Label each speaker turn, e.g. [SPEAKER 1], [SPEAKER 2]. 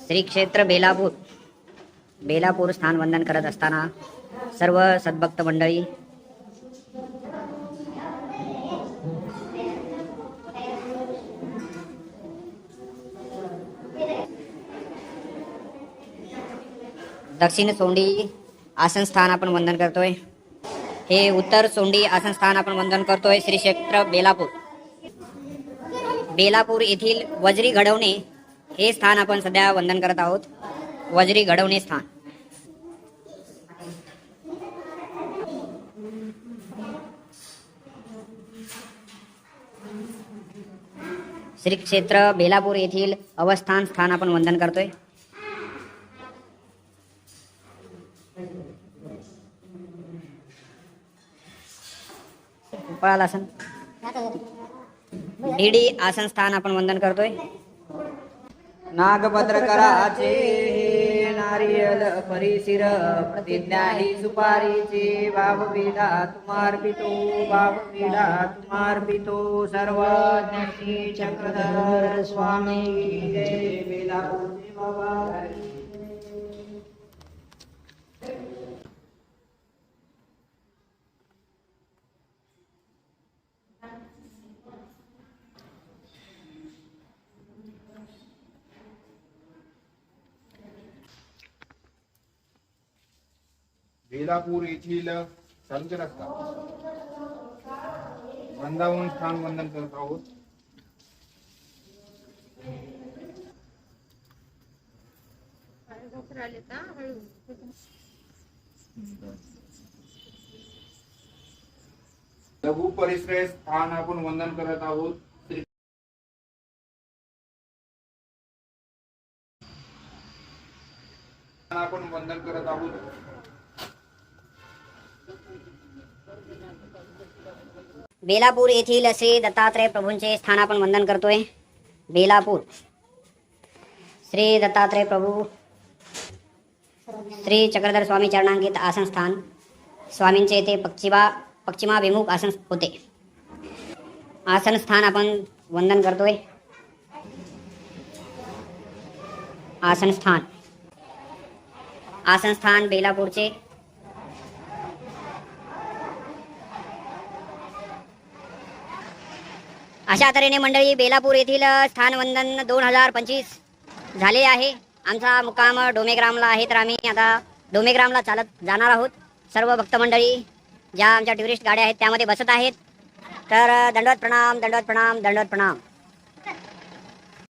[SPEAKER 1] श्री क्षेत्र बेलापूर स्थान वंदन करत असताना सर्व सद्भक्त मंडळी दक्षिण सोंडी आसन स्थान आपण वंदन करतोय। हे उत्तर सोंडी आसन स्थान आपण वंदन करतोय। श्री क्षेत्र बेलापूर येथील वज्री घडवणे हे स्थान आपण सध्या वंदन करत आहोत। वज्री घडवणे स्थान। श्री क्षेत्र बेलापूर येथील अवस्थान स्थान आपण वंदन करतोय। उपळाल आसन डीडी आसन स्थान आपण वंदन करतोय। नागभद्र कराचे नारियल परिशिर प्रतिज्ञा ही सुपारीची भावविधा तुम्हार्पितो सर्वज्ञ श्री चक्रधर स्वामी जय बेलापूर बाबा।
[SPEAKER 2] बेलापूर येथील संत रस्ता वृंदावन स्थान वंदन करत आहोत। लघु परिश्रय स्थान आपण वंदन करत आहोत। आपण वंदन करत आहोत।
[SPEAKER 1] बेलापूर येथील श्री दत्तात्रय प्रभूंचे स्थान आपण वंदन करतोय। बेलापूर श्री दत्तात्रय प्रभू श्री चक्रधर स्वामी चरणांकित आसन स्थान। स्वामींचे येथे पश्चिमाभिमुख आसन होते। आसन स्थान आपण वंदन करतोय। आसन स्थान बेलापूरचे। अशा तऱ्हेने मंडळी बेलापूर येथील स्थान वंदन 2025 झाले आहे। आमचा मुक्काम डोमेग्रामला आहे, तर आम्ही आता डोमेग्रामला चालत जाणार आहोत। सर्व भक्त मंडळी ज्या आमच्या टुरिस्ट गाड्या आहेत त्यामध्ये बसत आहेत। तर दंडवत प्रणाम, दंडवत प्रणाम, दंडवत प्रणाम।